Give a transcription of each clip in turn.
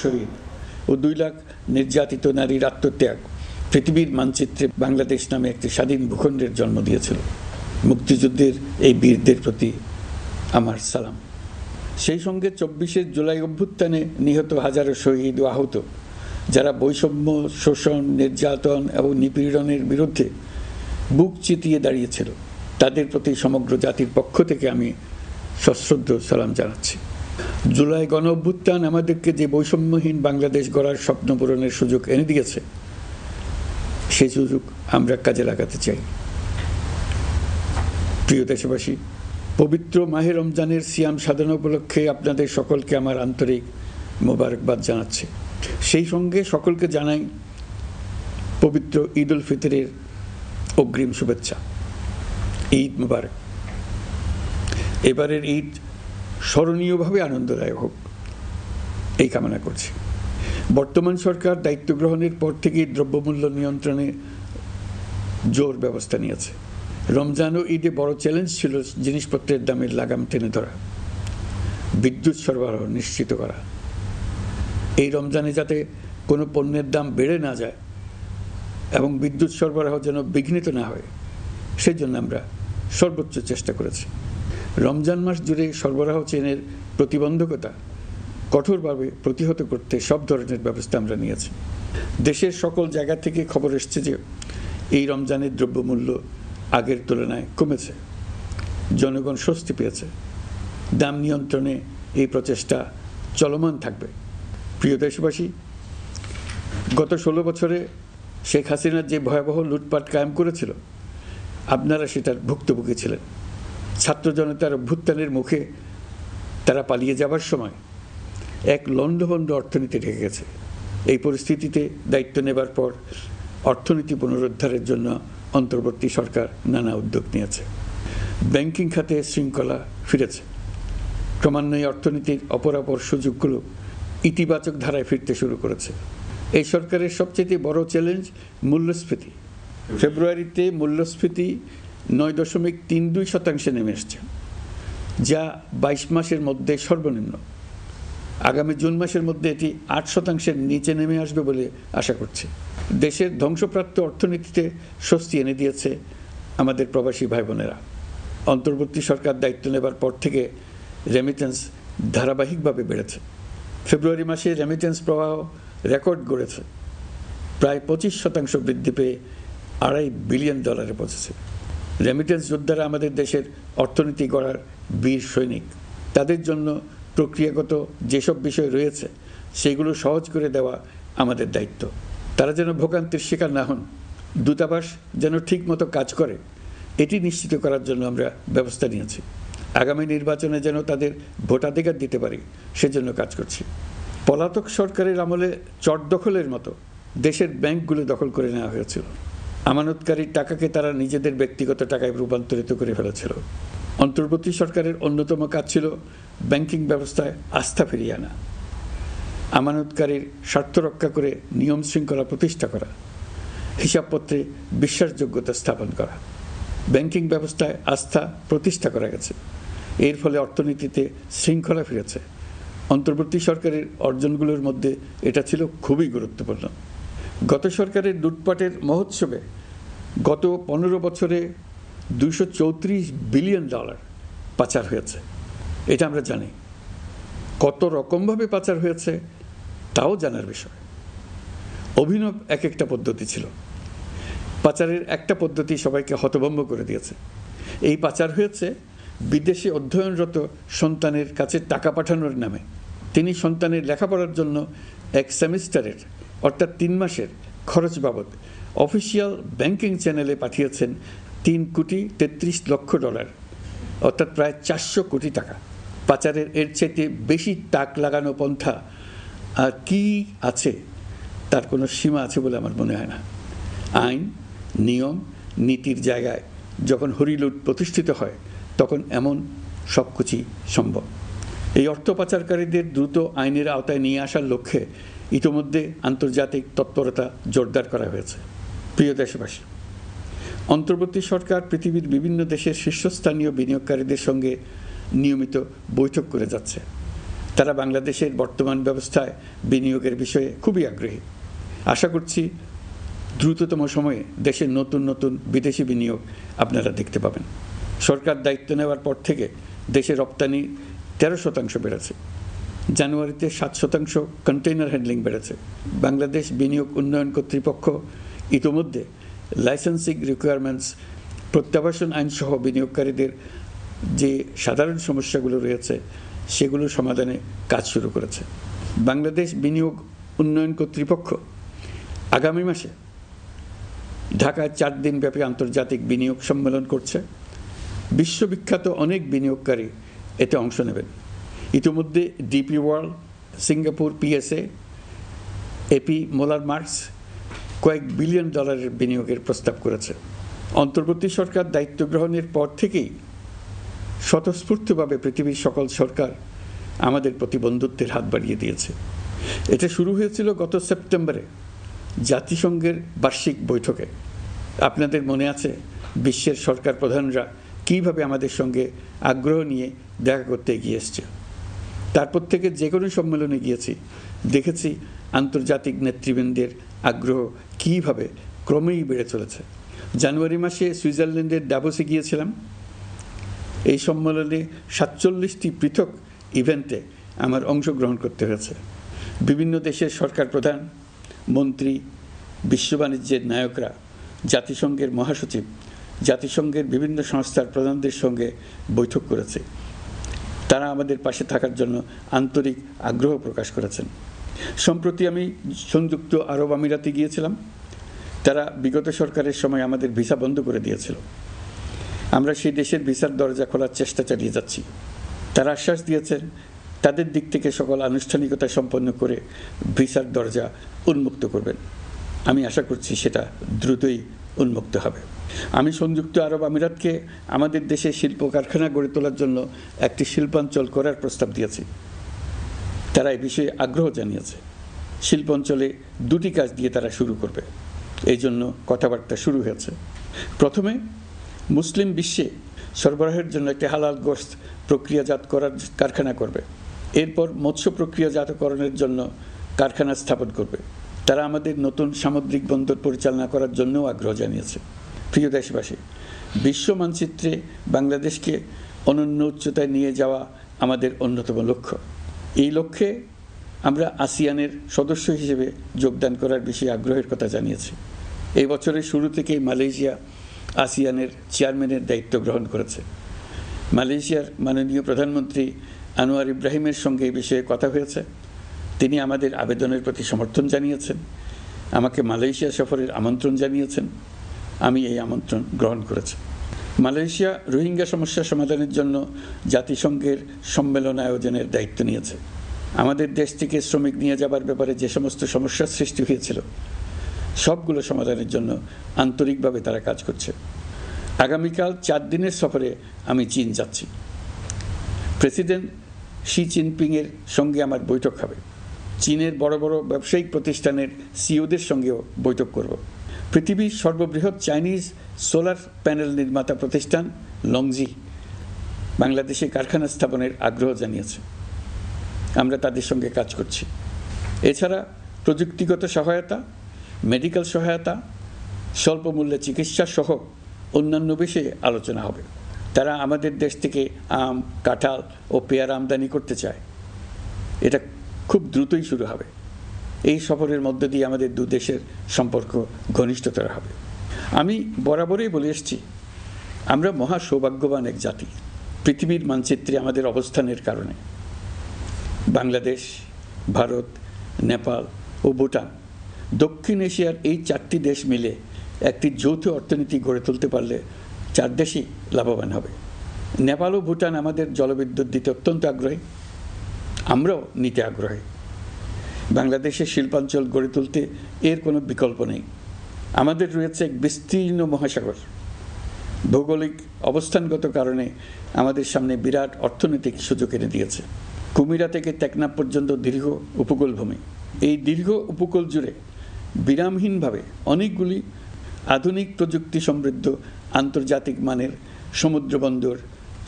শহীদ ও 2 লাখ নির্যাতিত নারীর আত্মত্যাগ পৃথিবীর মানচিত্রে বাংলাদেশ নামে একটি স্বাধীন ভূখণ্ডের জন্ম দিয়েছিল। মুক্তিযুদ্ধের এই বীরদের প্রতি আমার সালাম। সেই সঙ্গে 24শে জুলাই অভ্যুত্থানে নিহত হাজারো শহীদ ও আহত, যারা বৈষম্য, শোষণ, নির্যাতন এবং নিপীড়নের বিরুদ্ধে বুক চিতিয়ে দাঁড়িয়েছিল, তাদের প্রতি সমগ্র জাতির পক্ষ থেকে আমি সশ্রদ্ধ সালাম জানাচ্ছি। জুলাই গণ অভ্যুত্থান আমাদেরকে যে বৈষম্যহীন বাংলাদেশ গড়ার স্বপ্ন পূরণের সুযোগ এনে দিয়েছে, সেই সুযোগ আমরা কাজে লাগাতে চাই। প্রিয় দেশবাসী, পবিত্র মাহে রমজানের সিয়াম সাধনা উপলক্ষে আপনাদের সকলকে আমার আন্তরিক মোবারকবাদ জানাচ্ছি। সেই সঙ্গে সকলকে জানাই পবিত্র ঈদ উল ফিতরের অগ্রিম শুভেচ্ছা। ঈদ মুবারক। এবারের ঈদ স্মরণীয়ভাবে আনন্দদায়ক হোক, এই কামনা করছি। বর্তমান সরকার দায়িত্ব গ্রহণের পর থেকেই দ্রব্যমূল্য নিয়ন্ত্রণে জোর ব্যবস্থা নিয়েছে। রমজান ও ঈদে বড় চ্যালেঞ্জ ছিল জিনিসপত্রের দামের লাগাম টেনে ধরা, বিদ্যুৎ সরবরাহ নিশ্চিত করা। এই রমজানে যাতে কোনো পণ্যের দাম বেড়ে না যায় এবং বিদ্যুৎ সরবরাহ যেন বিঘ্নিত না হয়, সেই জন্য আমরা সর্বোচ্চ চেষ্টা করেছি। রমজান মাস জুড়ে সরবরাহ চেনের প্রতিবন্ধকতা কঠোরভাবে প্রতিহত করতে সব ধরনের ব্যবস্থা আমরা নিয়েছি। দেশের সকল জায়গা থেকে খবর এসছে যে এই রমজানের দ্রব্যমূল্য আগের তুলনায় কমেছে, জনগণ স্বস্তি পেয়েছে। দাম নিয়ন্ত্রণে এই প্রচেষ্টা চলমান থাকবে। প্রিয় দেশবাসী, গত 16 বছরে শেখ হাসিনা যে ভয়াবহ লুটপাট কায়েম করেছিল, আপনারা সেটার ভুক্তভোগী ছিলেন। ছাত্র জনতার অভ্যুত্থানের মুখে তারা পালিয়ে যাবার সময় এক লণ্ডভণ্ড অর্থনীতি ঢেকে গেছে। এই পরিস্থিতিতে দায়িত্ব নেবার পর অর্থনীতি পুনরুদ্ধারের জন্য অন্তর্বর্তী সরকার নানা উদ্যোগ নিয়েছে। ব্যাংকিং খাতে শৃঙ্খলা ফিরেছে। ক্রমান্বয়ে অর্থনীতির অপরাপর সুযোগগুলো ইতিবাচক ধারায় ফিরতে শুরু করেছে। এই সরকারের সবচেয়ে বড় চ্যালেঞ্জ মূল্যস্ফীতি। ফেব্রুয়ারিতে মূল্যস্ফীতি 9.32% নেমে এসছে, যা 22 মাসের মধ্যে সর্বনিম্ন। আগামী জুন মাসের মধ্যে এটি 8%-এর নিচে নেমে আসবে বলে আশা করছি। দেশের ধ্বংসপ্রাপ্ত অর্থনীতিতে স্বস্তি এনে দিয়েছে আমাদের প্রবাসী ভাই বোনেরা। অন্তর্বর্তী সরকার দায়িত্ব নেবার পর থেকে রেমিটেন্স ধারাবাহিকভাবে বেড়েছে। ফেব্রুয়ারি মাসে রেমিটেন্স প্রবাহ রেকর্ড গড়েছে, প্রায় 25% বৃদ্ধি পেয়ে $2.5 বিলিয়ন পৌঁছেছে। রেমিটেন্স যোদ্ধারা আমাদের দেশের অর্থনীতি গড়ার বীর সৈনিক। তাদের জন্য প্রক্রিয়াগত যেসব বিষয় রয়েছে, সেগুলো সহজ করে দেওয়া আমাদের দায়িত্ব। তারা যেন ভোগান্তির শিকার না হন, দূতাবাস যেন ঠিকমতো কাজ করে, এটি নিশ্চিত করার জন্য আমরা ব্যবস্থা নিয়েছি। আগামী নির্বাচনে যেন তাদের ভোটাধিকার দিতে পারি, সেজন্য কাজ করছি। পলাতক সরকারের আমলে চট দখলের মতো দেশের ব্যাংকগুলো দখল করে নেওয়া হয়েছিল। আমানতকারীর টাকাকে তারা নিজেদের ব্যক্তিগত টাকায় রূপান্তরিত করে ফেলেছিল। অন্তর্বর্তী সরকারের অন্যতম কাজ ছিল ব্যাংকিং ব্যবস্থায় আস্থা ফিরিয়ে আনা, আমানতকারীর স্বার্থ রক্ষা করে নিয়ম শৃঙ্খলা প্রতিষ্ঠা করা, হিসাবপত্রে বিশ্বাসযোগ্যতা স্থাপন করা। ব্যাংকিং ব্যবস্থায় আস্থা প্রতিষ্ঠা করা গেছে। এর ফলে অর্থনীতিতে শৃঙ্খলা ফিরেছে। অন্তর্বর্তী সরকারের অর্জনগুলোর মধ্যে এটা ছিল খুবই গুরুত্বপূর্ণ। গত সরকারের লুটপাটের মহোৎসবে গত 15 বছরে $234 বিলিয়ন পাচার হয়েছে। এটা আমরা জানি। কত রকমভাবে পাচার হয়েছে তাও জানার বিষয়। অভিনব এক একটা পদ্ধতি ছিল। পাচারের একটা পদ্ধতি সবাইকে হতভম্ব করে দিয়েছে। এই পাচার হয়েছে বিদেশে অধ্যয়নরত সন্তানের কাছে টাকা পাঠানোর নামে। তিনি সন্তানের লেখাপড়ার জন্য এক সেমিস্টারের অর্থাৎ 3 মাসের খরচ বাবদ অফিসিয়াল ব্যাংকিং চ্যানেলে পাঠিয়েছেন $3.33 কোটি, অর্থাৎ প্রায় 400 কোটি টাকা। পাচারের এর চাইতে বেশি তাক লাগানো পন্থা আর কি আছে, তার কোনো সীমা আছে বলে আমার মনে হয় না। আইন, নিয়ম, নীতির জায়গায় যখন হরিলুট প্রতিষ্ঠিত হয়, তখন এমন সব কিছুই সম্ভব। এই অর্থ পাচারকারীদের দ্রুত আইনের আওতায় নিয়ে আসার লক্ষ্যে ইতোমধ্যে আন্তর্জাতিক তৎপরতা জোরদার করা হয়েছে। প্রিয় দেশবাসী, অন্তর্বর্তী সরকার পৃথিবীর বিভিন্ন দেশের শীর্ষস্থানীয় বিনিয়োগকারীদের সঙ্গে নিয়মিত বৈঠক করে যাচ্ছে। তারা বাংলাদেশের বর্তমান ব্যবস্থায় বিনিয়োগের বিষয়ে খুবই আগ্রহী। আশা করছি দ্রুততম সময়ে দেশের নতুন নতুন বিদেশি বিনিয়োগ আপনারা দেখতে পাবেন। সরকার দায়িত্ব নেওয়ার পর থেকে দেশের রপ্তানি 13% বেড়েছে। জানুয়ারিতে 7% কন্টেইনার হ্যান্ডলিং বেড়েছে। বাংলাদেশ বিনিয়োগ উন্নয়ন কর্তৃপক্ষ ইতোমধ্যে লাইসেন্সিং রিকোয়ারমেন্টস, প্রত্যাবাসন আইনসহ বিনিয়োগকারীদের যে সাধারণ সমস্যাগুলো রয়েছে সেগুলো সমাধানে কাজ শুরু করেছে। বাংলাদেশ বিনিয়োগ উন্নয়ন কর্তৃপক্ষ আগামী মাসে ঢাকায় 4 দিনব্যাপী আন্তর্জাতিক বিনিয়োগ সম্মেলন করছে। বিশ্ববিখ্যাত অনেক বিনিয়োগকারী এতে অংশ নেবেন। ইতিমধ্যে DP World, Singapore PSA, AP Moller Maersk কয়েক বিলিয়ন ডলারের বিনিয়োগের প্রস্তাব করেছে। অন্তর্বর্তী সরকার দায়িত্ব গ্রহণের পর থেকেই স্বতঃস্ফূর্তভাবে পৃথিবীর সকল সরকার আমাদের প্রতি বন্ধুত্বের হাত বাড়িয়ে দিয়েছে। এটা শুরু হয়েছিল গত সেপ্টেম্বরে জাতিসংঘের বার্ষিক বৈঠকে। আপনাদের মনে আছে বিশ্বের সরকার প্রধানরা কীভাবে আমাদের সঙ্গে আগ্রহ নিয়ে দেখা করতে এগিয়ে এসছে। তারপর থেকে যে কোনো সম্মেলনে গিয়েছি, দেখেছি আন্তর্জাতিক নেতৃবৃন্দের আগ্রহ কীভাবে ক্রমেই বেড়ে চলেছে। জানুয়ারি মাসে সুইজারল্যান্ডের ডাভোসে গিয়েছিলাম। এই সম্মেলনে 47টি পৃথক ইভেন্টে আমার অংশগ্রহণ করতে হয়েছে। বিভিন্ন দেশের সরকার প্রধান, মন্ত্রী, বিশ্ব বাণিজ্যের নায়করা, জাতিসংঘের মহাসচিব, জাতিসংঘের বিভিন্ন সংস্থার প্রধানদের সঙ্গে বৈঠক করেছে। তারা আমাদের পাশে থাকার জন্য আন্তরিক আগ্রহ প্রকাশ করেছেন। সম্প্রতি আমি সংযুক্ত আরব আমিরাতে গিয়েছিলাম। তারা বিগত সরকারের সময় আমাদের ভিসা বন্ধ করে দিয়েছিল। আমরা সেই দেশের ভিসার দরজা খোলার চেষ্টা চালিয়ে যাচ্ছি। তারা আশ্বাস দিয়েছেন তাদের দিক থেকে সকল আনুষ্ঠানিকতা সম্পন্ন করে ভিসার দরজা উন্মুক্ত করবেন। আমি আশা করছি সেটা দ্রুতই উন্মুক্ত হবে। আমি সংযুক্ত আরব আমিরাতকে আমাদের দেশে শিল্প কারখানা গড়ে তোলার জন্য একটি শিল্পাঞ্চল করার প্রস্তাব দিয়েছি। তারা এই বিষয়ে আগ্রহ জানিয়েছে। শিল্পাঞ্চলে 2টি কাজ দিয়ে তারা শুরু করবে, এই জন্য কথাবার্তা শুরু হয়েছে। প্রথমে মুসলিম বিশ্বে সরবরাহের জন্য একটি হালাল গোশত প্রক্রিয়াজাত করার কারখানা করবে। এরপর মৎস্য প্রক্রিয়াজাতকরণের জন্য কারখানা স্থাপন করবে। তারা আমাদের নতুন সামুদ্রিক বন্দর পরিচালনা করার জন্যও আগ্রহ জানিয়েছে। প্রিয় দেশবাসী, বিশ্ব মানচিত্রে বাংলাদেশকে অনন্য উচ্চতায় নিয়ে যাওয়া আমাদের অন্যতম লক্ষ্য। এই লক্ষ্যে আমরা আসিয়ানের সদস্য হিসেবে যোগদান করার বিষয়ে আগ্রহের কথা জানিয়েছি। এই বছরের শুরু থেকেই মালয়েশিয়া আসিয়ানের চেয়ারম্যানের দায়িত্ব গ্রহণ করেছে। মালয়েশিয়ার মাননীয় প্রধানমন্ত্রী আনোয়ার ইব্রাহিমের সঙ্গে এই বিষয়ে কথা হয়েছে। তিনি আমাদের আবেদনের প্রতি সমর্থন জানিয়েছেন, আমাকে মালয়েশিয়া সফরের আমন্ত্রণ জানিয়েছেন। আমি এই আমন্ত্রণ গ্রহণ করেছি। মালয়েশিয়া রোহিঙ্গা সমস্যা সমাধানের জন্য জাতিসংঘের সম্মেলন আয়োজনের দায়িত্ব নিয়েছে। আমাদের দেশ থেকে শ্রমিক নিয়ে যাবার ব্যাপারে যে সমস্ত সমস্যার সৃষ্টি হয়েছিল সবগুলো সমাধানের জন্য আন্তরিকভাবে তারা কাজ করছে। আগামীকাল 4 দিনের সফরে আমি চীন যাচ্ছি। প্রেসিডেন্ট শি জিনপিংয়ের সঙ্গে আমার বৈঠক হবে। চীনের বড় বড় ব্যবসায়িক প্রতিষ্ঠানের সিইওদের সঙ্গেও বৈঠক করব। পৃথিবীর সর্ববৃহৎ চাইনিজ সোলার প্যানেল নির্মাতা প্রতিষ্ঠান লংজি বাংলাদেশে কারখানা স্থাপনের আগ্রহ জানিয়েছে। আমরা তাদের সঙ্গে কাজ করছি। এছাড়া প্রযুক্তিগত সহায়তা, মেডিকেল সহায়তা, স্বল্প মূল্যে চিকিৎসা সহ অন্যান্য বিষয়ে আলোচনা হবে। তারা আমাদের দেশ থেকে আম, কাঁঠাল ও পেয়ারা আমদানি করতে চায়। এটা খুব দ্রুতই শুরু হবে। এই সফরের মধ্য দিয়ে আমাদের 2 দেশের সম্পর্ক ঘনিষ্ঠতর হবে। আমি বরাবরই বলে এসেছি, আমরা মহা সৌভাগ্যবান এক জাতি। পৃথিবীর মানচিত্রে আমাদের অবস্থানের কারণে বাংলাদেশ, ভারত, নেপাল ও ভুটান, দক্ষিণ এশিয়ার এই 4টি দেশ মিলে একটি যৌথ অর্থনীতি গড়ে তুলতে পারলে 4 দেশই লাভবান হবে। নেপাল ও ভুটান আমাদের জলবিদ্যুৎ দিতে অত্যন্ত আগ্রহী, আমরাও নিতে আগ্রহী। বাংলাদেশের শিল্পাঞ্চল গড়ে তুলতে এর কোনো বিকল্প নেই। আমাদের রয়েছে এক বিস্তীর্ণ মহাসাগর। ভৌগোলিক অবস্থানগত কারণে আমাদের সামনে বিরাট অর্থনৈতিক সুযোগ এনে দিয়েছে। কুমিরা থেকে টেকনাফ পর্যন্ত দীর্ঘ উপকূল ভূমি। এই দীর্ঘ উপকূল জুড়ে বিরামহীনভাবে অনেকগুলি আধুনিক প্রযুক্তি সমৃদ্ধ আন্তর্জাতিক মানের সমুদ্র বন্দর,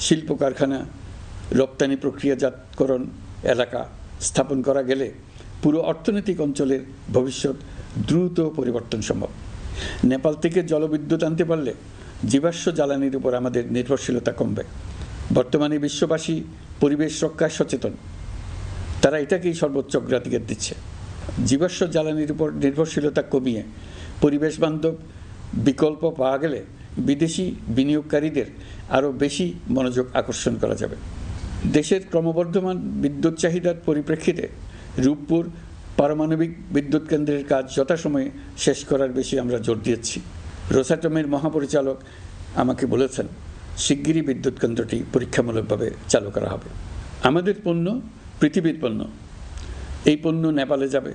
শিল্প কারখানা, রপ্তানি প্রক্রিয়াজাতকরণ এলাকা স্থাপন করা গেলে পুরো অর্থনৈতিক অঞ্চলের ভবিষ্যৎ দ্রুত পরিবর্তন সম্ভব। নেপাল থেকে জলবিদ্যুৎ আনতে পারলে জীবাশ্ম জ্বালানির উপর আমাদের নির্ভরশীলতা কমবে। বর্তমানে বিশ্ববাসী পরিবেশ রক্ষায় সচেতন, তারা এটাকেই সর্বোচ্চ অগ্রাধিকার দিচ্ছে। জীবাশ্ম জ্বালানির উপর নির্ভরশীলতা কমিয়ে পরিবেশ বান্ধব বিকল্প পাওয়া গেলে বিদেশি বিনিয়োগকারীদের আরও বেশি মনোযোগ আকর্ষণ করা যাবে। দেশের ক্রমবর্ধমান বিদ্যুৎ চাহিদার পরিপ্রেক্ষিতে রূপপুর পারমাণবিক বিদ্যুৎ কেন্দ্রের কাজ যথাসময়ে শেষ করার বেশি আমরা জোর দিয়েছি। রোসাটমের মহাপরিচালক আমাকে বলেছেন শিগগিরই বিদ্যুৎ কেন্দ্রটি পরীক্ষামূলকভাবে চালু করা হবে। আমাদের পণ্য পৃথিবীর পণ্য, এই পণ্য নেপালে যাবে,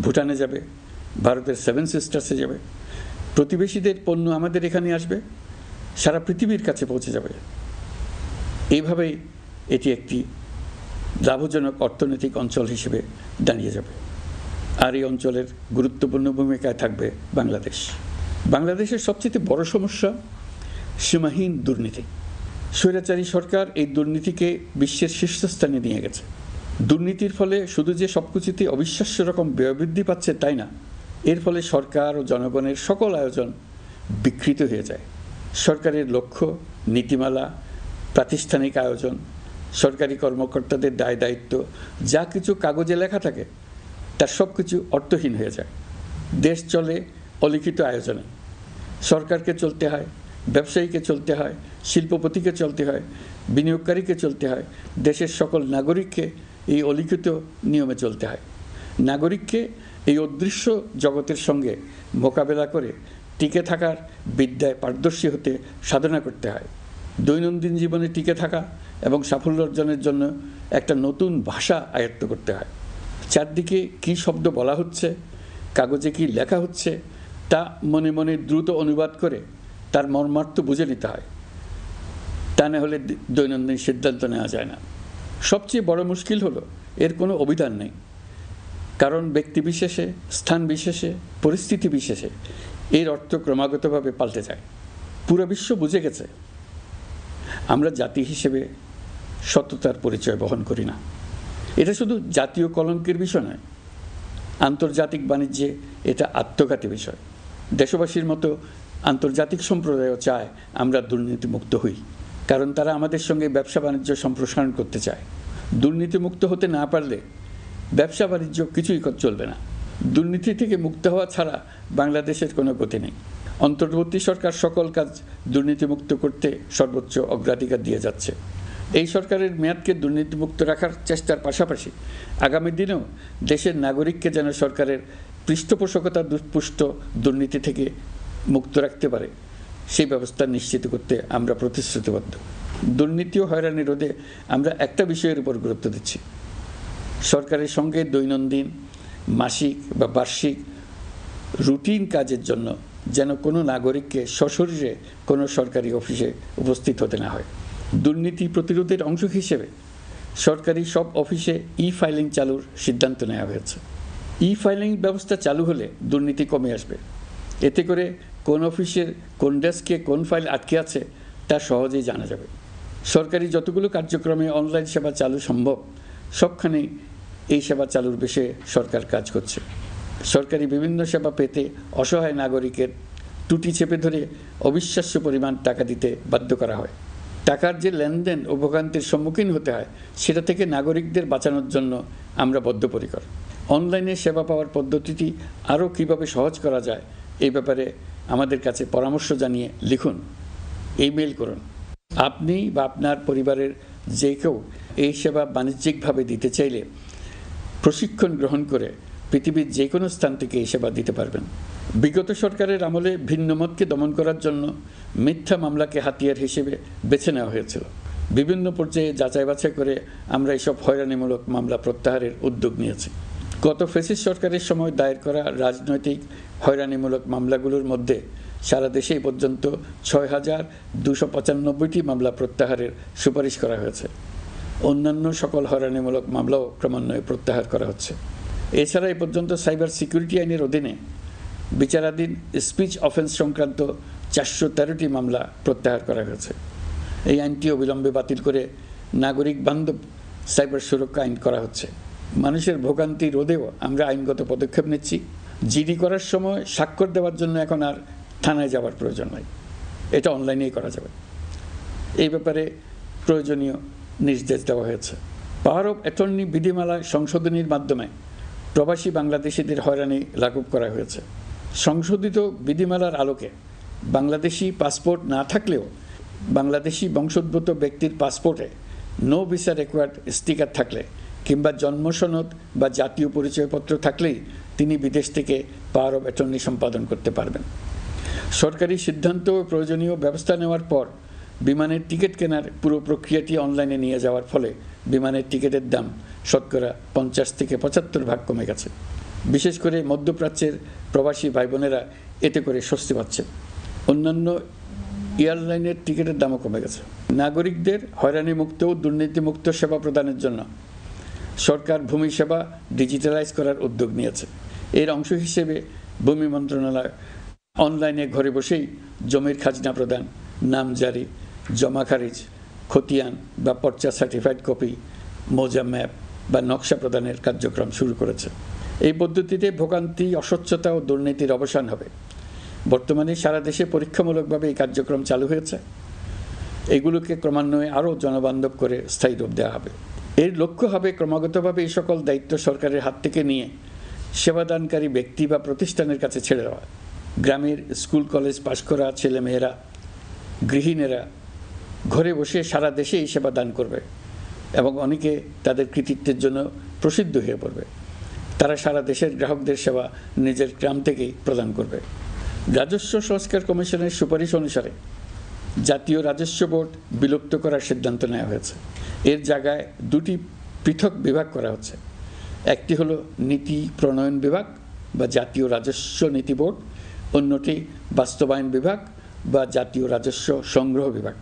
ভুটানে যাবে, ভারতের 7 সিস্টার্সে যাবে। প্রতিবেশীদের পণ্য আমাদের এখানে আসবে, সারা পৃথিবীর কাছে পৌঁছে যাবে। এইভাবেই এটি একটি লাভজনক অর্থনৈতিক অঞ্চল হিসেবে দাঁড়িয়ে যাবে। আর এই অঞ্চলের গুরুত্বপূর্ণ ভূমিকায় থাকবে বাংলাদেশ। বাংলাদেশের সবচেয়ে বড় সমস্যা সীমাহীন দুর্নীতি। স্বৈরাচারী সরকার এই দুর্নীতিকে বিশ্বের শীর্ষস্থানে নিয়ে গেছে। দুর্নীতির ফলে শুধু যে সবকিছুতে অবিশ্বাস্য রকম ব্যয়বৃদ্ধি পাচ্ছে তাই না, এর ফলে সরকার ও জনগণের সকল আয়োজন বিকৃত হয়ে যায়। সরকারের লক্ষ্য, নীতিমালা, প্রাতিষ্ঠানিক আয়োজন, সরকারি কর্মকর্তাদের দায় দায়িত্ব যা কিছু কাগজে লেখা থাকে তার সব কিছু অর্থহীন হয়ে যায়। দেশ চলে অলিখিত আয়োজনে। সরকারকে চলতে হয়, ব্যবসায়ীকে চলতে হয়, শিল্পপতিকে চলতে হয়, বিনিয়োগকারীকে চলতে হয়, দেশের সকল নাগরিককে এই অলিখিত নিয়মে চলতে হয়। নাগরিককে এই অদৃশ্য জগতের সঙ্গে মোকাবেলা করে টিকে থাকার বিদ্যায় পারদর্শী হতে সাধনা করতে হয়। দৈনন্দিন জীবনে টিকে থাকা এবং সাফল্য অর্জনের জন্য একটা নতুন ভাষা আয়ত্ত করতে হয়। চারদিকে কী শব্দ বলা হচ্ছে, কাগজে কি লেখা হচ্ছে তা মনে মনে দ্রুত অনুবাদ করে তার মর্মার্থ বুঝে নিতে হয়। তা না হলে দৈনন্দিন সিদ্ধান্ত নেওয়া যায় না। সবচেয়ে বড় মুশকিল হলো এর কোনো অভিধান নেই। কারণ ব্যক্তি বিশেষে, স্থান বিশেষে, পরিস্থিতি বিশেষে এর অর্থ ক্রমাগতভাবে পাল্টে যায়। পুরো বিশ্ব বুঝে গেছে আমরা জাতি হিসেবে সততার পরিচয় বহন করি না। এটা শুধু জাতীয় কলঙ্কের বিষয় নয়, আন্তর্জাতিক বাণিজ্যে এটা আত্মঘাতী বিষয়। দেশবাসীর মতো আন্তর্জাতিক সম্প্রদায়ও চায় আমরা দুর্নীতিমুক্ত হই, কারণ তারা আমাদের সঙ্গে ব্যবসা বাণিজ্য সম্প্রসারণ করতে চায়। দুর্নীতিমুক্ত হতে না পারলে ব্যবসা বাণিজ্য কিছুই চলবে না। দুর্নীতি থেকে মুক্ত হওয়া ছাড়া বাংলাদেশের কোনো গতি নেই। অন্তর্বর্তী সরকার সকল কাজ দুর্নীতিমুক্ত করতে সর্বোচ্চ অগ্রাধিকার দিয়ে যাচ্ছে। এই সরকারের মেয়াদকে দুর্নীতিমুক্ত রাখার চেষ্টার পাশাপাশি আগামী দিনেও দেশের নাগরিককে যেন সরকারের পৃষ্ঠপোষকতা দুষ্পুষ্ট দুর্নীতি থেকে মুক্ত রাখতে পারে সেই ব্যবস্থা নিশ্চিত করতে আমরা প্রতিশ্রুতিবদ্ধ। দুর্নীতি ও হয়রানি রোধে আমরা একটা বিষয়ের উপর গুরুত্ব দিচ্ছি। সরকারের সঙ্গে দৈনন্দিন, মাসিক বা বার্ষিক রুটিন কাজের জন্য যেন কোনো নাগরিককে সশরীরে কোনো সরকারি অফিসে উপস্থিত হতে না হয়। দুর্নীতি প্রতিরোধের অংশ হিসেবে সরকারি সব অফিসে ই-ফাইলিং চালুর সিদ্ধান্ত নেওয়া হয়েছে। ই-ফাইলিং ব্যবস্থা চালু হলে দুর্নীতি কমে আসবে। এতে করে কোন অফিসের কোন ডেস্কে কোন ফাইল আটকে আছে তা সহজেই জানা যাবে। সরকারি যতগুলো কার্যক্রমে অনলাইন সেবা চালু সম্ভব সবখানেই এই সেবা চালুর বিষয়ে সরকার কাজ করছে। সরকারি বিভিন্ন সেবা পেতে অসহায় নাগরিকের টুটি চেপে ধরে অবিশ্বাস্য পরিমাণ টাকা দিতে বাধ্য করা হয়। টাকার যে লেনদেন ও ভোগান্তির সম্মুখীন হতে হয় সেটা থেকে নাগরিকদের বাঁচানোর জন্য আমরা বদ্ধপরিকর। অনলাইনে সেবা পাওয়ার পদ্ধতিটি আরও কীভাবে সহজ করা যায় এই ব্যাপারে আমাদের কাছে পরামর্শ জানিয়ে লিখুন, ইমেইল করুন। আপনি বা আপনার পরিবারের যে কেউ এই সেবা বাণিজ্যিকভাবে দিতে চাইলে প্রশিক্ষণ গ্রহণ করে পৃথিবীর যে কোনো স্থান থেকে এই সেবা দিতে পারবেন। বিগত সরকারের আমলে ভিন্নমতকে দমন করার জন্য মিথ্যা মামলাকে হাতিয়ার হিসেবে বেছে নেওয়া হয়েছিল। বিভিন্ন পর্যায়ে যাচাই বাছাই করে আমরা এইসব হয়রানিমূলক মামলা প্রত্যাহারের উদ্যোগ নিয়েছি। গত ফ্যাসিস্ট সরকারের সময় দায়ের করা রাজনৈতিক হয়রানিমূলক মামলাগুলোর মধ্যে সারা দেশে এই পর্যন্ত ৬,২৯৫টি মামলা প্রত্যাহারের সুপারিশ করা হয়েছে। অন্যান্য সকল হয়রানিমূলক মামলাও ক্রমান্বয়ে প্রত্যাহার করা হচ্ছে। এছাড়া এই পর্যন্ত সাইবার সিকিউরিটি আইনের অধীনে বিচারাধীন স্পিচ অফেন্স সংক্রান্ত ৪১৩টি মামলা প্রত্যাহার করা হয়েছে। এই আইনটি অবিলম্বে বাতিল করে নাগরিক বান্ধব সাইবার সুরক্ষা আইন করা হচ্ছে। মানুষের ভোগান্তি রোধেও আমরা আইনগত পদক্ষেপ নিচ্ছি। জিডি করার সময় স্বাক্ষর দেওয়ার জন্য এখন আর থানায় যাওয়ার প্রয়োজন নাই, এটা অনলাইনেই করা যাবে। এই ব্যাপারে প্রয়োজনীয় নির্দেশ দেওয়া হয়েছে। পাওয়ার অফ অ্যাটর্নি বিধিমালা সংশোধনীর মাধ্যমে প্রবাসী বাংলাদেশিদের হয়রানি লাঘব করা হয়েছে। সংশোধিত বিধিমালার আলোকে বাংলাদেশি পাসপোর্ট না থাকলেও বাংলাদেশি বংশোদ্ভূত ব্যক্তির পাসপোর্টে নো ভিসা রিকোয়ার্ড স্টিকার থাকলে কিংবা জন্মসনদ বা জাতীয় পরিচয়পত্র থাকলেই তিনি বিদেশ থেকে পাওয়ার অফ অ্যাটর্নি সম্পাদন করতে পারবেন। সরকারি সিদ্ধান্ত ও প্রয়োজনীয় ব্যবস্থা নেওয়ার পর বিমানের টিকিট কেনার পুরো প্রক্রিয়াটি অনলাইনে নিয়ে যাওয়ার ফলে বিমানের টিকিটের দাম শতকরা 50 থেকে 75% কমে গেছে। বিশেষ করে মধ্যপ্রাচ্যের প্রবাসী ভাই বোনেরা এতে করে স্বস্তি পাচ্ছে। অন্যান্য এয়ারলাইনের টিকিটের দামও কমে গেছে। নাগরিকদের হয়রানিমুক্ত ও দুর্নীতিমুক্ত সেবা প্রদানের জন্য সরকার ভূমি সেবা ডিজিটালাইজ করার উদ্যোগ নিয়েছে। এর অংশ হিসেবে ভূমি মন্ত্রণালয় অনলাইনে ঘরে বসেই জমির খাজনা প্রদান, নামজারি, জমা খারিজ, খতিয়ান বা পর্চা সার্টিফাইড কপি, মৌজা ম্যাপ বা নকশা প্রদানের কার্যক্রম শুরু করেছে। এই পদ্ধতিতে ভোগান্তি, অস্বচ্ছতা ও দুর্নীতির অবসান হবে। বর্তমানে সারা দেশে পরীক্ষামূলকভাবে এই কার্যক্রম চালু হয়েছে। এগুলোকে ক্রমান্বয়ে আরও জনবান্ধব করে স্থায়ী রূপ দেওয়া হবে। এর লক্ষ্য হবে ক্রমাগতভাবে এই সকল দায়িত্ব সরকারের হাত থেকে নিয়ে সেবাদানকারী ব্যক্তি বা প্রতিষ্ঠানের কাছে ছেড়ে দেওয়া। গ্রামের স্কুল কলেজ পাশ করা ছেলেমেয়েরা, গৃহিণীরা ঘরে বসে সারা দেশে এই সেবা দান করবে এবং অনেকে তাদের কৃতিত্বের জন্য প্রসিদ্ধ হয়ে পড়বে। তারা সারা দেশের গ্রাহকদের সেবা নিজের গ্রাম থেকেই প্রদান করবে। রাজস্ব সংস্কার কমিশনের সুপারিশ অনুসারে জাতীয় রাজস্ব বোর্ড বিলুপ্ত করার সিদ্ধান্ত নেওয়া হয়েছে। এর জায়গায় দুটি পৃথক বিভাগ করা হচ্ছে। একটি হলো নীতি প্রণয়ন বিভাগ বা জাতীয় রাজস্ব নীতি বোর্ড, অন্যটি বাস্তবায়ন বিভাগ বা জাতীয় রাজস্ব সংগ্রহ বিভাগ।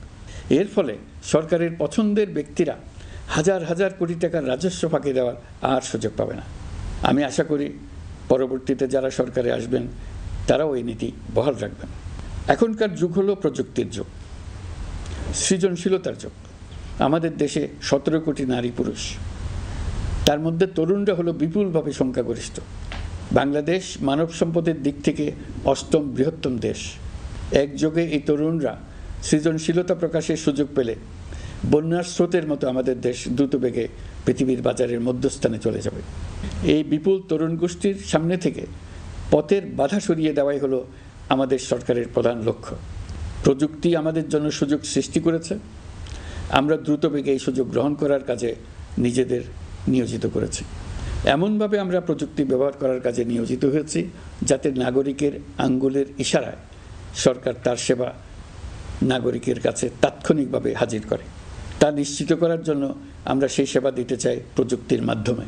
এর ফলে সরকারের পছন্দের ব্যক্তিরা হাজার হাজার কোটি টাকার রাজস্ব ফাঁকি দেওয়ার আর সুযোগ পাবে না। আমি আশা করি পরবর্তীতে যারা সরকারে আসবেন তারাও এই নীতি বহাল রাখবেন। এখনকার যুগ হলো প্রযুক্তির যুগ, সৃজনশীলতার যুগ। আমাদের দেশে 17 কোটি নারী পুরুষ, তার মধ্যে তরুণরা হলো বিপুলভাবে সংখ্যাগরিষ্ঠ। বাংলাদেশ মানব সম্পদের দিক থেকে 8ম বৃহত্তম দেশ। একযোগে এই তরুণরা সৃজনশীলতা প্রকাশের সুযোগ পেলে বন্যার স্রোতের মতো আমাদের দেশ দ্রুত বেগে পৃথিবীর বাজারের মধ্যস্থানে চলে যাবে। এই বিপুল তরুণ গোষ্ঠীর সামনে থেকে পথের বাধা সরিয়ে দেওয়াই হলো আমাদের সরকারের প্রধান লক্ষ্য। প্রযুক্তি আমাদের জন্য সুযোগ সৃষ্টি করেছে, আমরা দ্রুত বেগে এই সুযোগ গ্রহণ করার কাজে নিজেদের নিয়োজিত করেছি। এমনভাবে আমরা প্রযুক্তি ব্যবহার করার কাজে নিয়োজিত হয়েছি যাতে নাগরিকের আঙ্গুলের ইশারায় সরকার তার সেবা নাগরিকের কাছে তাৎক্ষণিকভাবে হাজির করে। তা নিশ্চিত করার জন্য আমরা সেই সেবা দিতে চাই প্রযুক্তির মাধ্যমে,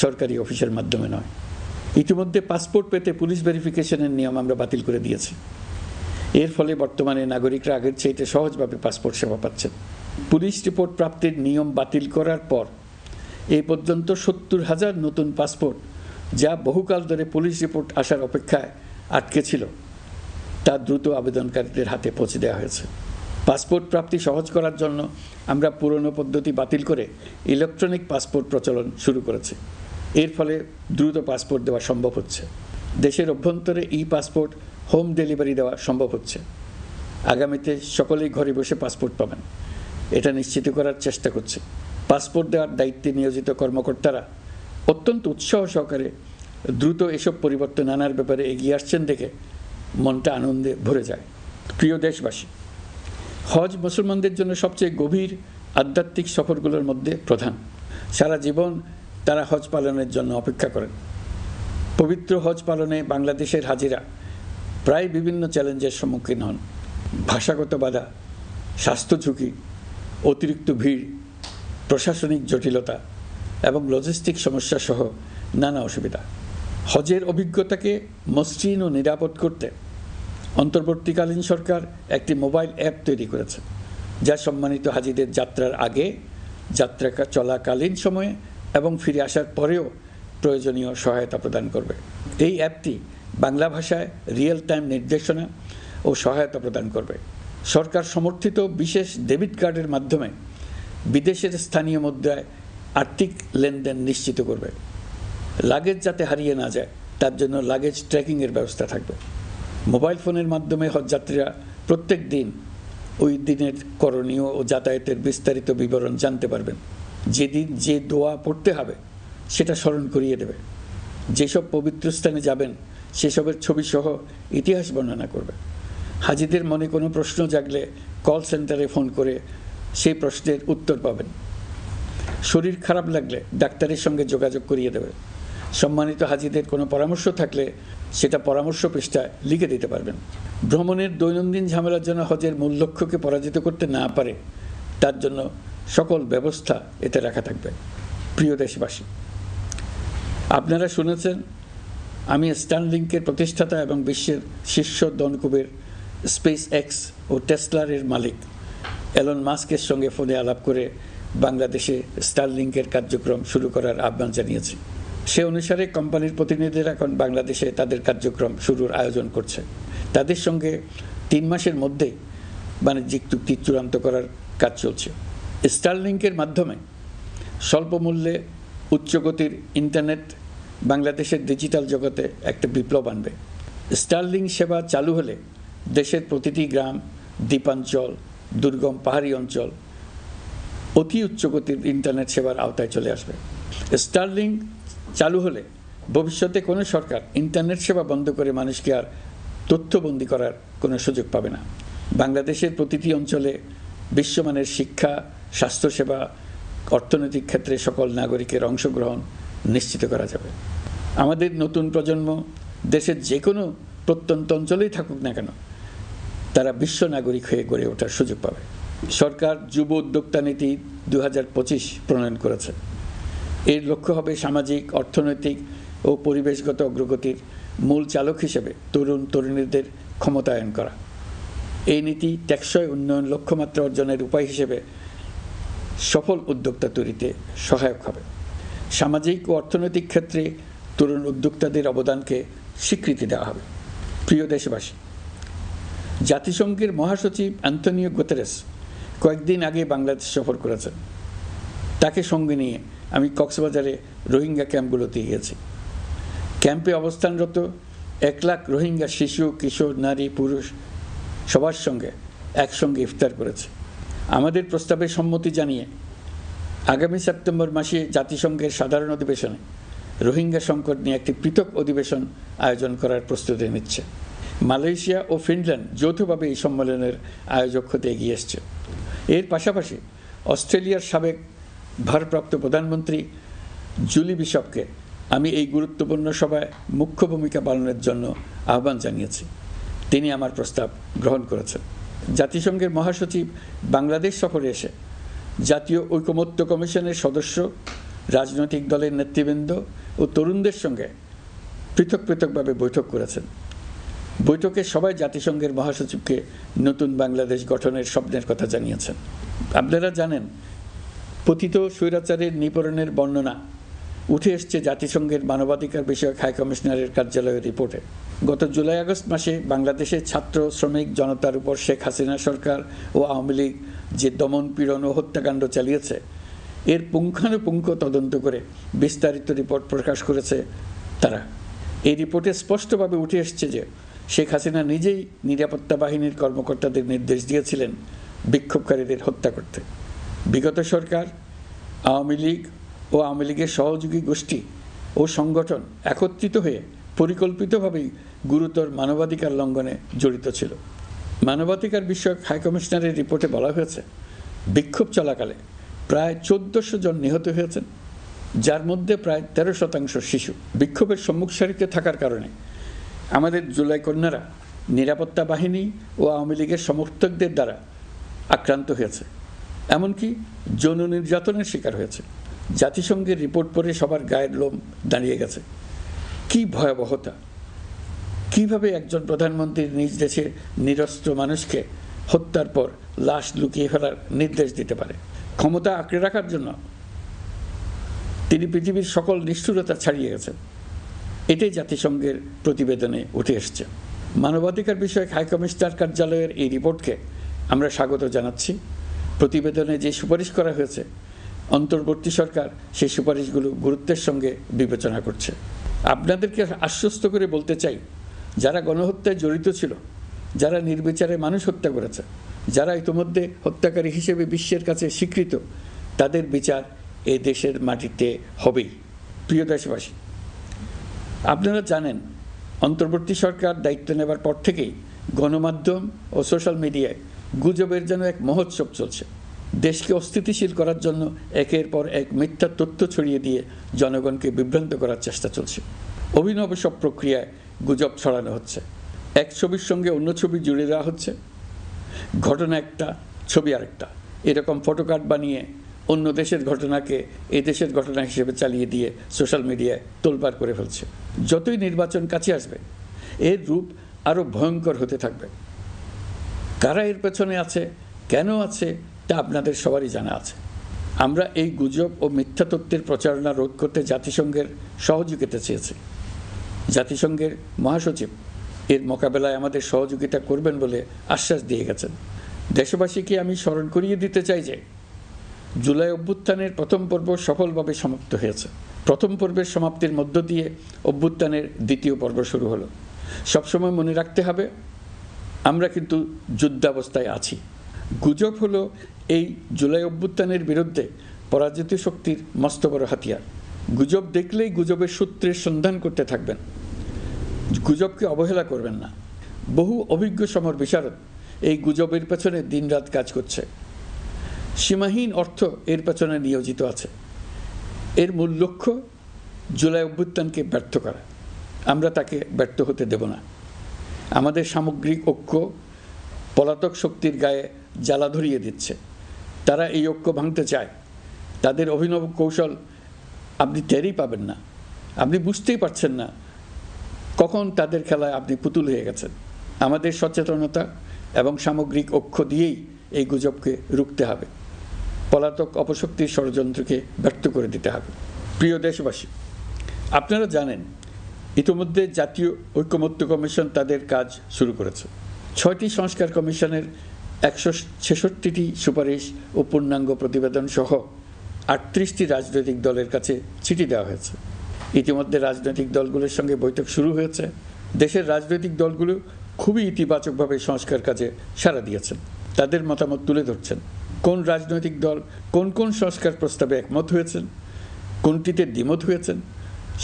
সরকারি অফিসের মাধ্যমে নয়। ইতিমধ্যে পাসপোর্ট পেতে পুলিশ ভেরিফিকেশনের নিয়ম আমরা বাতিল করে দিয়েছি। এর ফলে বর্তমানে নাগরিকরা আগের চাইতে সহজভাবে পাসপোর্ট সেবা পাচ্ছেন। পুলিশ রিপোর্ট প্রাপ্তির নিয়ম বাতিল করার পর এই পর্যন্ত 70,000 নতুন পাসপোর্ট, যা বহুকাল ধরে পুলিশ রিপোর্ট আসার অপেক্ষায় আটকে ছিল, তা দ্রুত আবেদনকারীদের হাতে পৌঁছে দেওয়া হয়েছে। পাসপোর্ট প্রাপ্তি সহজ করার জন্য আমরা পুরনো পদ্ধতি বাতিল করে ইলেকট্রনিক পাসপোর্ট প্রচলন শুরু করেছি। এর ফলে দ্রুত পাসপোর্ট দেওয়া সম্ভব হচ্ছে। দেশের অভ্যন্তরে ই পাসপোর্ট হোম ডেলিভারি দেওয়া সম্ভব হচ্ছে। আগামীতে সকলেই ঘরে বসে পাসপোর্ট পাবেন, এটা নিশ্চিত করার চেষ্টা করছে। পাসপোর্ট দেওয়ার দায়িত্বে নিয়োজিত কর্মকর্তারা অত্যন্ত উৎসাহ সহকারে দ্রুত এসব পরিবর্তন আনার ব্যাপারে এগিয়ে আসছেন দেখে মনটা আনন্দে ভরে যায়। প্রিয় দেশবাসী, হজ মুসলমানদের জন্য সবচেয়ে গভীর আধ্যাত্মিক সফরগুলোর মধ্যে প্রধান। সারা জীবন তারা হজ পালনের জন্য অপেক্ষা করেন। পবিত্র হজ পালনে বাংলাদেশের হাজিরা প্রায় বিভিন্ন চ্যালেঞ্জের সম্মুখীন হন। ভাষাগত বাধা, স্বাস্থ্য ঝুঁকি, অতিরিক্ত ভিড়, প্রশাসনিক জটিলতা এবং লজিস্টিক সমস্যা সহ নানা অসুবিধা। হজের অভিজ্ঞতাকে মসৃণ ও নিরাপদ করতে অন্তর্বর্তীকালীন সরকার একটি মোবাইল অ্যাপ তৈরি করেছে, যা সম্মানিত হাজিদের যাত্রার আগে, যাত্রা চলাকালীন সময়ে এবং ফিরে আসার পরেও প্রয়োজনীয় সহায়তা প্রদান করবে। এই অ্যাপটি বাংলা ভাষায় রিয়েল টাইম নির্দেশনা ও সহায়তা প্রদান করবে। সরকার সমর্থিত বিশেষ ডেবিট কার্ডের মাধ্যমে বিদেশের স্থানীয় মুদ্রায় আর্থিক লেনদেন নিশ্চিত করবে। লাগেজ যাতে হারিয়ে না যায় তার জন্য লাগেজ ট্র্যাকিংয়ের ব্যবস্থা থাকবে। মোবাইল ফোনের মাধ্যমে হজযাত্রীরা প্রত্যেক দিন ওই দিনের করণীয় ও যাতায়াতের বিস্তারিত বিবরণ জানতে পারবেন। যেদিন যে দোয়া পড়তে হবে সেটা স্মরণ করিয়ে দেবে। যেসব পবিত্র স্থানে যাবেন সেসবের ছবি সহ ইতিহাস বর্ণনা করবে। হাজিদের মনে কোনো প্রশ্ন জাগলে কল সেন্টারে ফোন করে সেই প্রশ্নের উত্তর পাবেন। শরীর খারাপ লাগলে ডাক্তারের সঙ্গে যোগাযোগ করিয়ে দেবে। সম্মানিত হাজিদের কোনো পরামর্শ থাকলে সেটা পরামর্শ পৃষ্ঠায় লিখে দিতে পারবেন। ভ্রমণের দৈনন্দিন ঝামেলার জন্য হজের মূল লক্ষ্যকে পরাজিত করতে না পারে তার জন্য সকল ব্যবস্থা এতে রাখা থাকবে। প্রিয় দেশবাসী, আপনারা শুনেছেন আমি স্টারলিংকের প্রতিষ্ঠাতা এবং বিশ্বের শীর্ষ ধনকুবের স্পেস এক্স ও টেসলারের মালিক এলন মাস্কের সঙ্গে ফোনে আলাপ করে বাংলাদেশে স্টারলিংকের কার্যক্রম শুরু করার আহ্বান জানিয়েছি। সে অনুসারে কোম্পানির প্রতিনিধিরা এখন বাংলাদেশে তাদের কার্যক্রম শুরুর আয়োজন করছে। তাদের সঙ্গে 3 মাসের মধ্যেই বাণিজ্যিক চুক্তি চূড়ান্ত করার কাজ চলছে। স্টারলিংকের মাধ্যমে স্বল্প মূল্যে উচ্চগতির ইন্টারনেট বাংলাদেশের ডিজিটাল জগতে একটা বিপ্লব আনবে। স্টারলিংক সেবা চালু হলে দেশের প্রতিটি গ্রাম, দ্বীপাঞ্চল, দুর্গম পাহাড়ি অঞ্চল অতি উচ্চগতির ইন্টারনেট সেবার আওতায় চলে আসবে। স্টারলিংক চালু হলে ভবিষ্যতে কোনো সরকার ইন্টারনেট সেবা বন্ধ করে মানুষকে আর তথ্যবন্দী করার কোনো সুযোগ পাবে না। বাংলাদেশের প্রতিটি অঞ্চলে বিশ্বমানের শিক্ষা, স্বাস্থ্যসেবা, অর্থনৈতিক ক্ষেত্রে সকল নাগরিকের অংশগ্রহণ নিশ্চিত করা যাবে। আমাদের নতুন প্রজন্ম দেশের যে কোনো প্রত্যন্ত অঞ্চলেই থাকুক না কেন তারা বিশ্ব নাগরিক হয়ে গড়ে ওঠার সুযোগ পাবে। সরকার যুব উদ্যোক্তা নীতি 2025 প্রণয়ন করেছে। এর লক্ষ্য হবে সামাজিক, অর্থনৈতিক ও পরিবেশগত অগ্রগতির মূল চালক হিসেবে তরুণ তরুণীদের ক্ষমতায়ন করা। এই নীতি টেকসই উন্নয়ন লক্ষ্যমাত্রা অর্জনের উপায় হিসেবে সফল উদ্যোক্তা তৈরিতে সহায়ক হবে। সামাজিক ও অর্থনৈতিক ক্ষেত্রে তরুণ উদ্যোক্তাদের অবদানকে স্বীকৃতি দেওয়া হবে। প্রিয় দেশবাসী, জাতিসংঘের মহাসচিব অ্যান্টনিও গুতেরেস কয়েকদিন আগে বাংলাদেশ সফর করেছেন। তাকে সঙ্গে নিয়ে আমি কক্সবাজারে রোহিঙ্গা ক্যাম্পগুলোতে গিয়েছি। ক্যাম্পে অবস্থানরত 1 লাখ রোহিঙ্গা শিশু, কিশোর, নারী, পুরুষ সবার সঙ্গে একসঙ্গে ইফতার করেছে। আমাদের প্রস্তাবে সম্মতি জানিয়ে আগামী সেপ্টেম্বর মাসে জাতিসংঘের সাধারণ অধিবেশনে রোহিঙ্গা সংকট নিয়ে একটি পৃথক অধিবেশন আয়োজন করার প্রস্তুতি নিচ্ছে। মালয়েশিয়া ও ফিনল্যান্ড যৌথভাবে এই সম্মেলনের আয়োজক হতে এগিয়ে এসছে। এর পাশাপাশি অস্ট্রেলিয়ার সাবেক ভারপ্রাপ্ত প্রধানমন্ত্রী জুলি বিশপকে আমি এই গুরুত্বপূর্ণ সভায় মুখ্য ভূমিকা পালনের জন্য আহ্বান জানিয়েছি। তিনি আমার প্রস্তাব গ্রহণ করেছেন। জাতিসংঘের মহাসচিব বাংলাদেশ সফরে এসে জাতীয় ঐকমত্য কমিশনের সদস্য, রাজনৈতিক দলের নেতৃবৃন্দ ও তরুণদের সঙ্গে পৃথকভাবে বৈঠক করেছেন। বৈঠকে সবাই জাতিসংঘের মহাসচিবকে নতুন বাংলাদেশ গঠনের স্বপ্নের কথা জানিয়েছেন। আপনারা জানেন, পতিত স্বৈরাচারের নিপীড়নের বর্ণনা উঠে এসছে জাতিসংঘের মানবাধিকার বিষয়ক হাই কমিশনারের কার্যালয়ের রিপোর্টে। গত জুলাই-আগস্ট মাসে বাংলাদেশের ছাত্র, শ্রমিক জনতার উপর শেখ হাসিনা সরকার ও আওয়ামী লীগ যে দমন, পীড়ন ও হত্যাকাণ্ড চালিয়েছে এর পুঙ্খানুপুঙ্খ তদন্ত করে বিস্তারিত রিপোর্ট প্রকাশ করেছে তারা। এই রিপোর্টে স্পষ্টভাবে উঠে এসছে যে শেখ হাসিনা নিজেই নিরাপত্তা বাহিনীর কর্মকর্তাদের নির্দেশ দিয়েছিলেন বিক্ষোভকারীদের হত্যা করতে। বিগত সরকার, আওয়ামী লীগ ও আওয়ামী লীগের সহযোগী গোষ্ঠী ও সংগঠন একত্রিত হয়ে পরিকল্পিতভাবেই গুরুতর মানবাধিকার লঙ্ঘনে জড়িত ছিল। মানবাধিকার বিষয়ক হাইকমিশনারের রিপোর্টে বলা হয়েছে, বিক্ষোভ চলাকালে প্রায় 1400 জন নিহত হয়েছেন, যার মধ্যে প্রায় 13% শিশু। বিক্ষোভের সম্মুখ সারিতে থাকার কারণে আমাদের জুলাই কন্যারা নিরাপত্তা বাহিনী ও আওয়ামী লীগের সমর্থকদের দ্বারা আক্রান্ত হয়েছে, এমনকি যৌন নির্যাতনের শিকার হয়েছে। জাতিসংঘের রিপোর্ট পড়ে সবার গায়ের লোম দাঁড়িয়ে গেছে। কি ভয়াবহতা! কিভাবে একজন প্রধানমন্ত্রী নিজ দেশের নিরস্ত্র মানুষকে হত্যার পর লাশ লুকিয়ে ফেলার নির্দেশ দিতে পারে? ক্ষমতা আঁকড়ে রাখার জন্য তিনি পৃথিবীর সকল নিষ্ঠুরতা ছাড়িয়ে গেছেন। এটাই জাতিসংঘের প্রতিবেদনে উঠে এসছে। মানবাধিকার বিষয়ক হাইকমিশনার কার্যালয়ের এই রিপোর্টকে আমরা স্বাগত জানাচ্ছি। প্রতিবেদনে যে সুপারিশ করা হয়েছে অন্তর্বর্তী সরকার সেই সুপারিশগুলো গুরুত্বের সঙ্গে বিবেচনা করছে। আপনাদেরকে আশ্বস্ত করে বলতে চাই, যারা গণহত্যায় জড়িত ছিল, যারা নির্বিচারে মানুষ হত্যা করেছে, যারা ইতিমধ্যে হত্যাকারী হিসেবে বিশ্বের কাছে স্বীকৃত, তাদের বিচার এ দেশের মাটিতে হবেই। প্রিয় দেশবাসী, আপনারা জানেন অন্তর্বর্তী সরকার দায়িত্ব নেবার পর থেকেই গণমাধ্যম ও সোশ্যাল মিডিয়ায় গুজবের যেন এক মহোৎসব চলছে। দেশকে অস্থিতিশীল করার জন্য একের পর এক মিথ্যা তথ্য ছড়িয়ে দিয়ে জনগণকে বিভ্রান্ত করার চেষ্টা চলছে। অভিনব সব প্রক্রিয়ায় গুজব ছড়ানো হচ্ছে। এক ছবির সঙ্গে অন্য ছবি জুড়ে দেওয়া হচ্ছে, ঘটনা একটা, ছবি আরেকটা, এরকম ফটোকার্ড বানিয়ে অন্য দেশের ঘটনাকে এই দেশের ঘটনা হিসেবে চালিয়ে দিয়ে সোশ্যাল মিডিয়ায় তোলপাড় করে ফেলছে। যতই নির্বাচন কাছে আসবে এর রূপ আরও ভয়ঙ্কর হতে থাকবে। কারা এর পেছনে আছে, কেন আছে, তা আপনাদের সবারই জানা আছে। আমরা এই গুজব ও মিথ্যা তথ্যের প্রচারণা রোধ করতে জাতিসংঘের সহযোগিতা চেয়েছি। জাতিসংঘের মহাসচিব এর মোকাবেলায় আমাদের সহযোগিতা করবেন বলে আশ্বাস দিয়ে গেছেন। দেশবাসীকে আমি স্মরণ করিয়ে দিতে চাই যে জুলাই অভ্যুত্থানের প্রথম পর্ব সফলভাবে সমাপ্ত হয়েছে। প্রথম পর্বের সমাপ্তির মধ্য দিয়ে অভ্যুত্থানের দ্বিতীয় পর্ব শুরু হলো। সবসময় মনে রাখতে হবে, আমরা কিন্তু যুদ্ধাবস্থায় আছি। গুজব হলো এই জুলাই অভ্যুত্থানের বিরুদ্ধে পরাজিত শক্তির মস্ত বড় হাতিয়ার। গুজব দেখলেই গুজবের সূত্রের সন্ধান করতে থাকবেন, গুজবকে অবহেলা করবেন না। বহু অভিজ্ঞ সমর বিশারদ এই গুজবের পেছনে দিনরাত কাজ করছে। সীমাহীন অর্থ এর পেছনে নিয়োজিত আছে। এর মূল লক্ষ্য জুলাই অভ্যুত্থানকে ব্যর্থ করা। আমরা তাকে ব্যর্থ হতে দেব না। আমাদের সামগ্রিক ঐক্য পলাতক শক্তির গায়ে জ্বালা ধরিয়ে দিচ্ছে। তারা এই ঐক্য ভাঙতে চায়। তাদের অভিনব কৌশল আপনি টেরই পাবেন না, আপনি বুঝতেই পারছেন না কখন তাদের খেলায় আপনি পুতুল হয়ে গেছেন। আমাদের সচেতনতা এবং সামগ্রিক ঐক্য দিয়েই এই গুজবকে রুখতে হবে, পলাতক অপশক্তির ষড়যন্ত্রকে ব্যর্থ করে দিতে হবে। প্রিয় দেশবাসী, আপনারা জানেন ইতিমধ্যে জাতীয় ঐকমত্য কমিশন তাদের কাজ শুরু করেছে। 6টি সংস্কার কমিশনের 166টি সুপারিশ ও পূর্ণাঙ্গ প্রতিবেদন সহ 38টি রাজনৈতিক দলের কাছে চিঠি দেওয়া হয়েছে। ইতিমধ্যে রাজনৈতিক দলগুলোর সঙ্গে বৈঠক শুরু হয়েছে। দেশের রাজনৈতিক দলগুলো খুবই ইতিবাচকভাবে সংস্কার কাজে সাড়া দিয়েছেন, তাদের মতামত তুলে ধরছেন। কোন রাজনৈতিক দল কোন কোন সংস্কার প্রস্তাবে একমত হয়েছেন, কোনটিতে দ্বিমত হয়েছেন,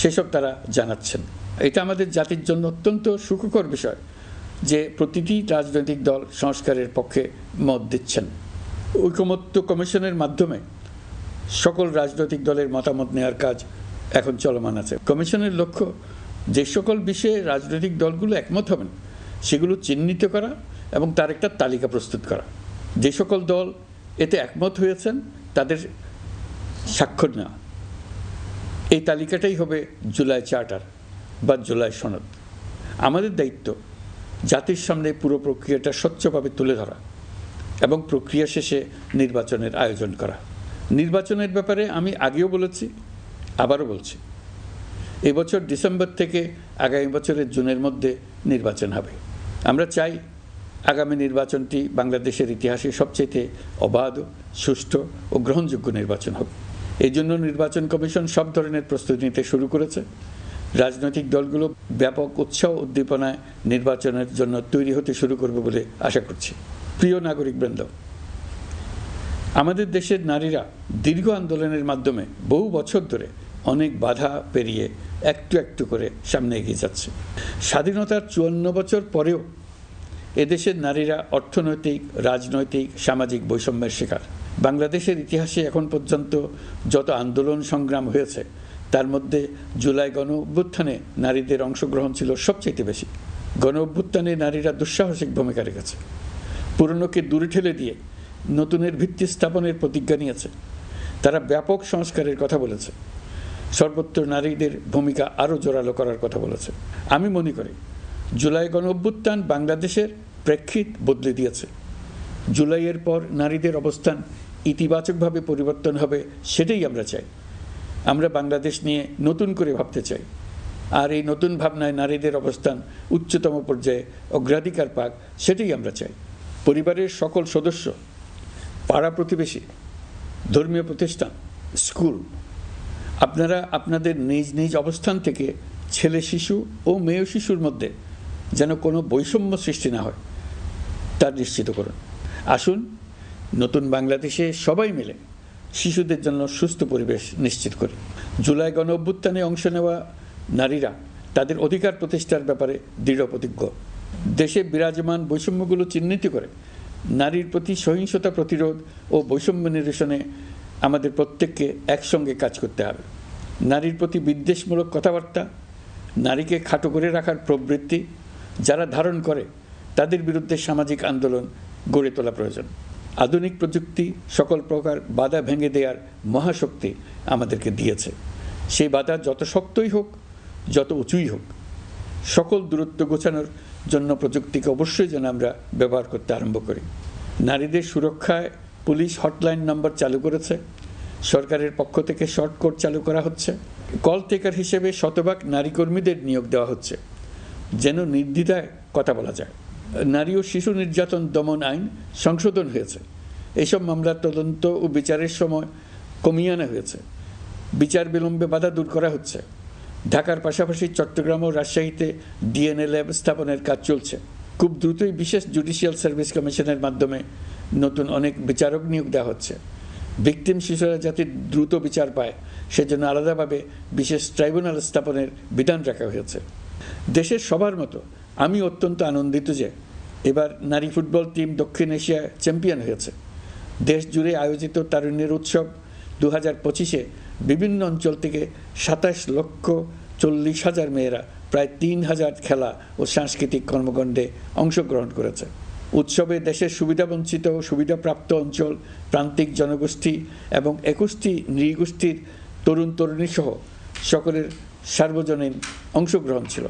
সেসব তারা জানাচ্ছেন। এটা আমাদের জাতির জন্য অত্যন্ত সুখকর বিষয় যে প্রতিটি রাজনৈতিক দল সংস্কারের পক্ষে মত দিচ্ছেন। ঐকমত্য কমিশনের মাধ্যমে সকল রাজনৈতিক দলের মতামত নেওয়ার কাজ এখন চলমান আছে। কমিশনের লক্ষ্য যে সকল বিষয়ে রাজনৈতিক দলগুলো একমত হবেন সেগুলো চিহ্নিত করা এবং তার একটা তালিকা প্রস্তুত করা। যে সকল দল এতে একমত হয়েছেন তাদের স্বাক্ষর নেওয়া। এই তালিকাটাই হবে জুলাই চার্টার বা জুলাই সনদ। আমাদের দায়িত্ব জাতির সামনে পুরো প্রক্রিয়াটা স্বচ্ছভাবে তুলে ধরা এবং প্রক্রিয়া শেষে নির্বাচনের আয়োজন করা। নির্বাচনের ব্যাপারে আমি আগেও বলেছি, আবারও বলছি, এবছর ডিসেম্বর থেকে আগামী বছরের জুনের মধ্যে নির্বাচন হবে। আমরা চাই আগামী নির্বাচনটি বাংলাদেশের ইতিহাসে সবচেয়ে অবাধ, সুষ্ঠু ও গ্রহণযোগ্য নির্বাচন হবে। এই জন্য নির্বাচন কমিশন সব ধরনের প্রস্তুতি নিতে শুরু করেছে। রাজনৈতিক দলগুলো ব্যাপক উৎসাহ উদ্দীপনায় নির্বাচনের জন্য তৈরি হতে শুরু করবে বলে আশা করছি। প্রিয় নাগরিকবৃন্দ, আমাদের দেশের নারীরা দীর্ঘ আন্দোলনের মাধ্যমে বহু বছর ধরে অনেক বাধা পেরিয়ে একটু একটু করে সামনে এগিয়ে যাচ্ছে। স্বাধীনতার 54 বছর পরেও এদেশের নারীরা অর্থনৈতিক, রাজনৈতিক, সামাজিক বৈষম্যের শিকার। বাংলাদেশের ইতিহাসে এখন পর্যন্ত যত আন্দোলন সংগ্রাম হয়েছে তার মধ্যে জুলাই গণ অভ্যুত্থানে নারীদের অংশগ্রহণ ছিল সবচেয়ে বেশি। গণ অভ্যুত্থানে নারীরা দুঃসাহসিক ভূমিকা রেখেছে। পুরনোকে দূরে ঠেলে দিয়ে নতুনের ভিত্তি স্থাপনের প্রতিজ্ঞা নিয়েছে। তারা ব্যাপক সংস্কারের কথা বলেছে। সর্বত্র নারীদের ভূমিকা আরও জোরালো করার কথা বলেছে। আমি মনে করি জুলাই গণ অভ্যুত্থান বাংলাদেশের প্রেক্ষিত বদলে দিয়েছে। জুলাইয়ের পর নারীদের অবস্থান ইতিবাচকভাবে পরিবর্তন হবে, সেটাই আমরা চাই। আমরা বাংলাদেশ নিয়ে নতুন করে ভাবতে চাই, আর এই নতুন ভাবনায় নারীদের অবস্থান উচ্চতম পর্যায়ে অগ্রাধিকার পাক, সেটাই আমরা চাই। পরিবারের সকল সদস্য পাড়া প্রতিবেশী, ধর্মীয় প্রতিষ্ঠান, স্কুল, আপনারা আপনাদের নিজ নিজ অবস্থান থেকে ছেলে শিশু ও মেয়ে শিশুর মধ্যে যেন কোনো বৈষম্য সৃষ্টি না হয় তা নিশ্চিত করুন। আসুন নতুন বাংলাদেশে সবাই মিলে শিশুদের জন্য সুস্থ পরিবেশ নিশ্চিত করি। জুলাই গণ অভ্যুত্থানে অংশ নেওয়া নারীরা তাদের অধিকার প্রতিষ্ঠার ব্যাপারে দৃঢ় প্রতিজ্ঞ। দেশে বিরাজমান বৈষম্যগুলো চিহ্নিত করে নারীর প্রতি সহিংসতা প্রতিরোধ ও বৈষম্য নিরসনে আমাদের প্রত্যেককে একসঙ্গে কাজ করতে হবে। নারীর প্রতি বিদ্বেষমূলক কথাবার্তা, নারীকে খাটো করে রাখার প্রবৃত্তি যারা ধারণ করে তাদের বিরুদ্ধে সামাজিক আন্দোলন গড়ে তোলা প্রয়োজন। আধুনিক প্রযুক্তি সকল প্রকার বাধা ভেঙে দেওয়ার মহাশক্তি আমাদেরকে দিয়েছে। সেই বাধা যত শক্তই হোক, যত উঁচুই হোক, সকল দূরত্ব গোছানোর জন্য প্রযুক্তিকে অবশ্যই যেন আমরা ব্যবহার করতে আরম্ভ করি। নারীদের সুরক্ষায় পুলিশ হটলাইন নম্বর চালু করেছে, সরকারের পক্ষ থেকে শর্ট কোড চালু করা হচ্ছে, কল টেকার হিসেবে শতভাগ নারী কর্মীদের নিয়োগ দেওয়া হচ্ছে যেন নির্দ্বিধায় কথা বলা যায়। নারী ও শিশু নির্যাতন দমন আইন সংশোধন হয়েছে, এইসব মামলার তদন্ত ও বিচারের সময় কমিয়ে আনা হয়েছে, বিচার বিলম্বে বাধা দূর করা হচ্ছে। ঢাকার পাশাপাশি চট্টগ্রাম ও রাজশাহীতে ডিএনএ ল্যাব স্থাপনের কাজ চলছে। খুব দ্রুতই বিশেষ জুডিশিয়াল সার্ভিস কমিশনের মাধ্যমে নতুন অনেক বিচারক নিয়োগ দেওয়া হচ্ছে। ভিকটিম শিশুরা যাতে দ্রুত বিচার পায় সেজন্য আলাদাভাবে বিশেষ ট্রাইব্যুনাল স্থাপনের বিধান রাখা হয়েছে। দেশের সবার মতো আমি অত্যন্ত আনন্দিত যে এবার নারী ফুটবল টিম দক্ষিণ এশিয়ায় চ্যাম্পিয়ন হয়েছে। দেশ জুড়ে আয়োজিত তারুণ্যের উৎসব 2025-এ বিভিন্ন অঞ্চল থেকে 27,40,000 মেয়েরা প্রায় 3,000 খেলা ও সাংস্কৃতিক কর্মকাণ্ডে অংশগ্রহণ করেছে। উৎসবে দেশের সুবিধাবঞ্চিত ও সুবিধাপ্রাপ্ত অঞ্চল, প্রান্তিক জনগোষ্ঠী এবং 21টি নৃগোষ্ঠীর তরুণ তরুণী সহ সকলের সার্বজনীন অংশগ্রহণ ছিল।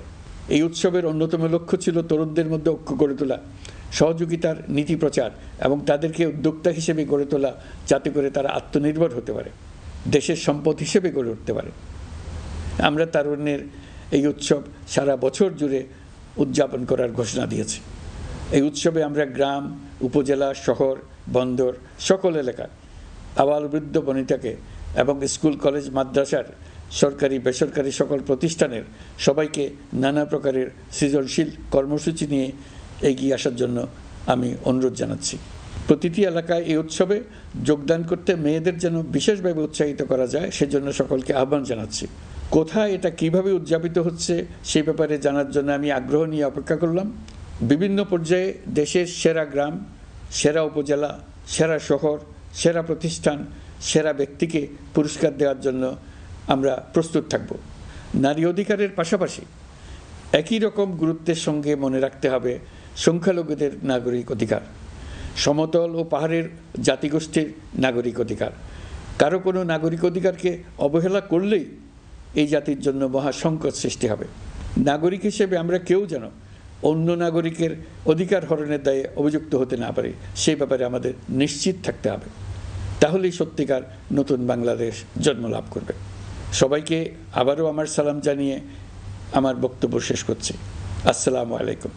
এই উৎসবের অন্যতম লক্ষ্য ছিল তরুণদের মধ্যে ঐক্য গড়ে তোলা, সহযোগিতার নীতি প্রচার এবং তাদেরকে উদ্যোক্তা হিসেবে গড়ে তোলা যাতে করে তারা আত্মনির্ভর হতে পারে, দেশের সম্পদ হিসেবে গড়ে উঠতে পারে। আমরা তারুণ্যের এই উৎসব সারা বছর জুড়ে উদযাপন করার ঘোষণা দিয়েছি। এই উৎসবে আমরা গ্রাম, উপজেলা, শহর, বন্দর সকল এলাকার আবাল বৃদ্ধ বনিতাকে এবং স্কুল, কলেজ, মাদ্রাসার সরকারি বেসরকারি সকল প্রতিষ্ঠানের সবাইকে নানা প্রকারের সৃজনশীল কর্মসূচি নিয়ে এগিয়ে আসার জন্য আমি অনুরোধ জানাচ্ছি। প্রতিটি এলাকায় এই উৎসবে যোগদান করতে মেয়েদের যেন বিশেষভাবে উৎসাহিত করা যায় সেজন্য সকলকে আহ্বান জানাচ্ছি। কোথায় এটা কিভাবে উদযাপিত হচ্ছে সেই ব্যাপারে জানার জন্য আমি আগ্রহ নিয়ে অপেক্ষা করলাম। বিভিন্ন পর্যায়ে দেশের সেরা গ্রাম, সেরা উপজেলা, সেরা শহর, সেরা প্রতিষ্ঠান, সেরা ব্যক্তিকে পুরস্কার দেওয়ার জন্য আমরা প্রস্তুত থাকব। নারী অধিকারের পাশাপাশি একই রকম গুরুত্বের সঙ্গে মনে রাখতে হবে সংখ্যালঘুদের নাগরিক অধিকার, সমতল ও পাহাড়ের জাতিগোষ্ঠীর নাগরিক অধিকার। কারো কোনো নাগরিক অধিকারকে অবহেলা করলেই এই জাতির জন্য মহা সংকট সৃষ্টি হবে। নাগরিক হিসেবে আমরা কেউ যেন অন্য নাগরিকের অধিকার হরণের দায়ে অভিযুক্ত হতে না পারি সেই ব্যাপারে আমাদের নিশ্চিত থাকতে হবে। তাহলেই সত্যিকার নতুন বাংলাদেশ জন্ম লাভ করবে। সবাইকে আবারও আমার সালাম জানিয়ে আমার বক্তব্য শেষ করছি। আসসালামু আলাইকুম।